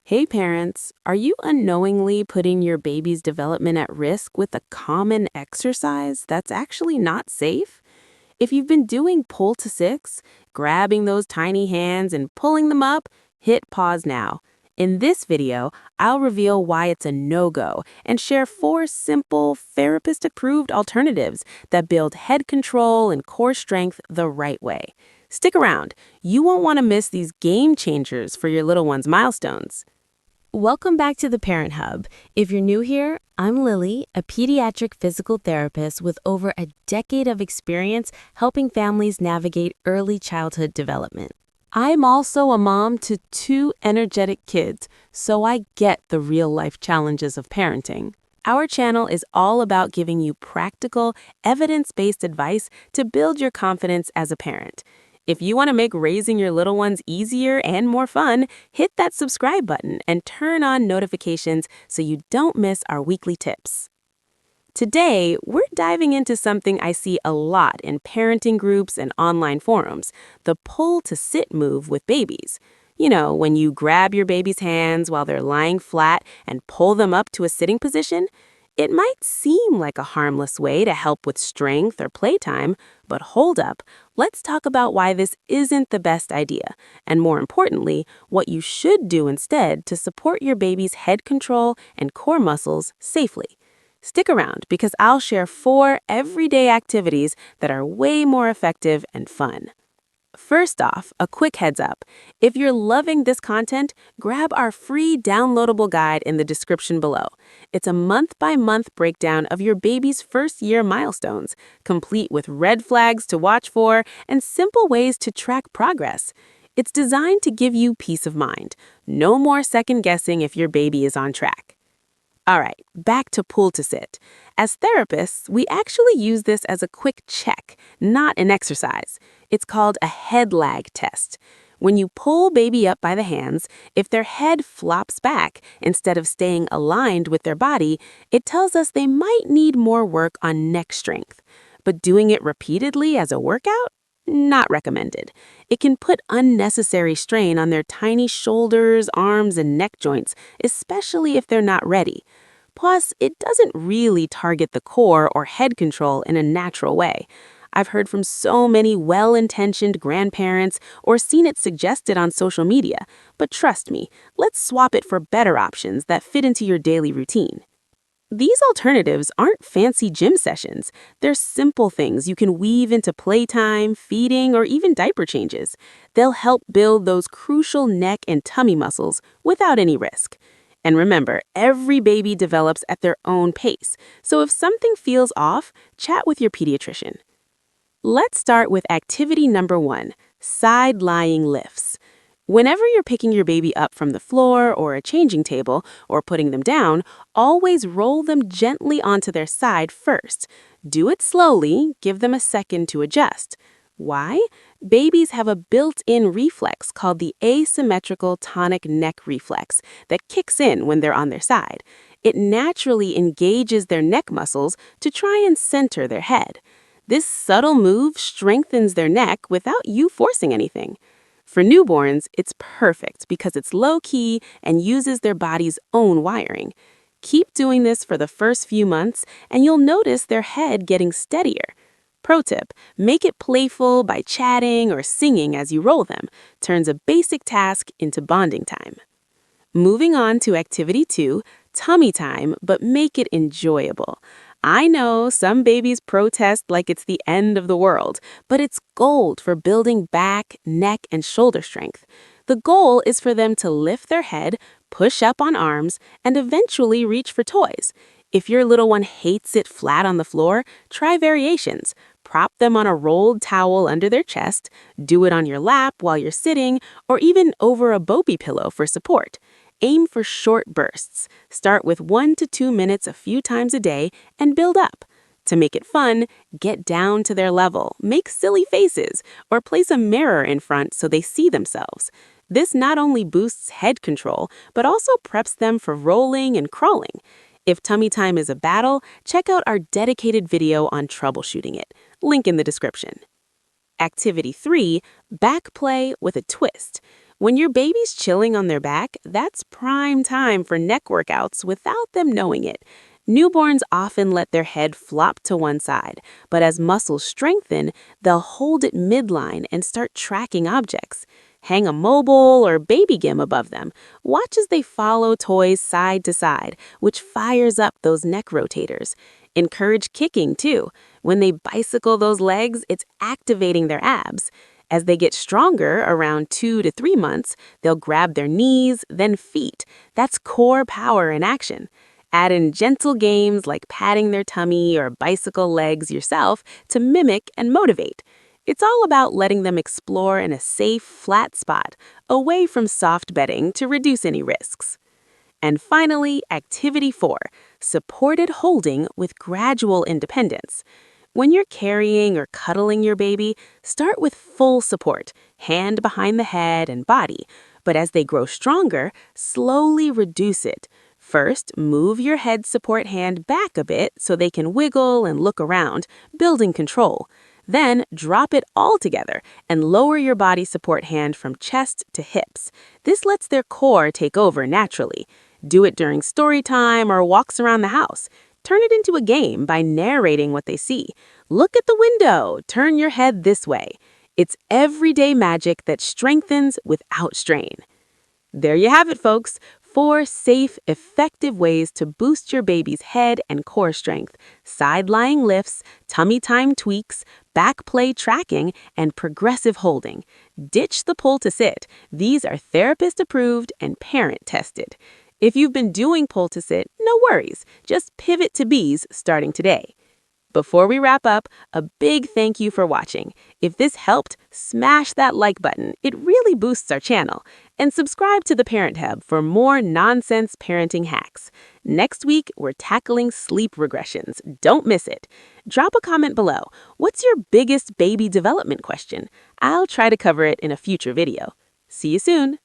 Hey parents, are you unknowingly putting your baby's development at risk with a common exercise that's actually not safe? If you've been doing pull to six, grabbing those tiny hands and pulling them up, hit pause now. In this video, I'll reveal why it's a no-go and share four simple, therapist-approved alternatives that build head control and core strength the right way. Stick around. You won't want to miss these game changers for your little one's milestones. Welcome back to the Parent Hub. If you're new here, I'm Lily, a pediatric physical therapist with over a decade of experience helping families navigate early childhood development. I'm also a mom to two energetic kids, so I get the real-life challenges of parenting. Our channel is all about giving you practical, evidence-based advice to build your confidence as a parent. If you want to make raising your little ones easier and more fun, hit that subscribe button and turn on notifications so you don't miss our weekly tips. Today, we're diving into something I see a lot in parenting groups and online forums, the pull to sit move with babies. You know, when you grab your baby's hands while they're lying flat and pull them up to a sitting position. It might seem like a harmless way to help with strength or playtime, but hold up, let's talk about why this isn't the best idea, and more importantly, what you should do instead to support your baby's head control and core muscles safely. Stick around because I'll share four everyday activities that are way more effective and fun. First off, a quick heads up. If you're loving this content, grab our free downloadable guide in the description below. It's a month-by-month breakdown of your baby's first-year milestones, complete with red flags to watch for and simple ways to track progress. It's designed to give you peace of mind. No more second-guessing if your baby is on track. All right, back to pull to sit. As therapists, we actually use this as a quick check, not an exercise. It's called a head lag test. When you pull baby up by the hands, if their head flops back instead of staying aligned with their body, it tells us they might need more work on neck strength. But doing it repeatedly as a workout? Not recommended. It can put unnecessary strain on their tiny shoulders, arms, and neck joints, especially if they're not ready. Plus, it doesn't really target the core or head control in a natural way. I've heard from so many well-intentioned grandparents or seen it suggested on social media, but trust me, let's swap it for better options that fit into your daily routine. These alternatives aren't fancy gym sessions. They're simple things you can weave into playtime, feeding, or even diaper changes. They'll help build those crucial neck and tummy muscles without any risk. And remember, every baby develops at their own pace, so if something feels off, chat with your pediatrician. Let's start with activity number 1, side-lying lifts. Whenever you're picking your baby up from the floor or a changing table or putting them down, always roll them gently onto their side first. Do it slowly, give them a second to adjust. Why? Babies have a built-in reflex called the asymmetrical tonic neck reflex that kicks in when they're on their side. It naturally engages their neck muscles to try and center their head. This subtle move strengthens their neck without you forcing anything. For newborns, it's perfect because it's low-key and uses their body's own wiring. Keep doing this for the first few months, and you'll notice their head getting steadier. Pro tip, make it playful by chatting or singing as you roll them. Turns a basic task into bonding time. Moving on to activity 2, tummy time, but make it enjoyable. I know some babies protest like it's the end of the world, but it's gold for building back, neck, and shoulder strength. The goal is for them to lift their head, push up on arms, and eventually reach for toys. If your little one hates it flat on the floor, try variations. Prop them on a rolled towel under their chest, do it on your lap while you're sitting, or even over a Boppy pillow for support. Aim for short bursts. Start with 1 to 2 minutes a few times a day and build up. To make it fun, get down to their level, make silly faces, or place a mirror in front so they see themselves. This not only boosts head control, but also preps them for rolling and crawling. If tummy time is a battle, check out our dedicated video on troubleshooting it. Link in the description. Activity 3, back play with a twist. When your baby's chilling on their back, that's prime time for neck workouts without them knowing it. Newborns often let their head flop to one side, but as muscles strengthen, they'll hold it midline and start tracking objects. Hang a mobile or baby gym above them. Watch as they follow toys side to side, which fires up those neck rotators. Encourage kicking too. When they bicycle those legs, it's activating their abs. As they get stronger, around 2 to 3 months, they'll grab their knees, then feet. That's core power in action. Add in gentle games like patting their tummy or bicycle legs yourself to mimic and motivate. It's all about letting them explore in a safe, flat spot, away from soft bedding to reduce any risks. And finally, Activity 4, supported holding with gradual independence. When you're carrying or cuddling your baby, start with full support, hand behind the head and body. But as they grow stronger, slowly reduce it. First, move your head support hand back a bit so they can wiggle and look around, building control. Then, drop it all together and lower your body support hand from chest to hips. This lets their core take over naturally. Do it during story time or walks around the house. Turn it into a game by narrating what they see. Look at the window. Turn your head this way. It's everyday magic that strengthens without strain. There you have it, folks. 4 safe, effective ways to boost your baby's head and core strength: side-lying lifts, tummy time tweaks, back play tracking, and progressive holding. Ditch the pull to sit. These are therapist-approved and parent-tested. If you've been doing pull to sit, no worries. Just pivot to bees starting today. Before we wrap up, a big thank you for watching. If this helped, smash that like button. It really boosts our channel. And subscribe to the Parent Hub for more nonsense parenting hacks. Next week, we're tackling sleep regressions. Don't miss it. Drop a comment below. What's your biggest baby development question? I'll try to cover it in a future video. See you soon.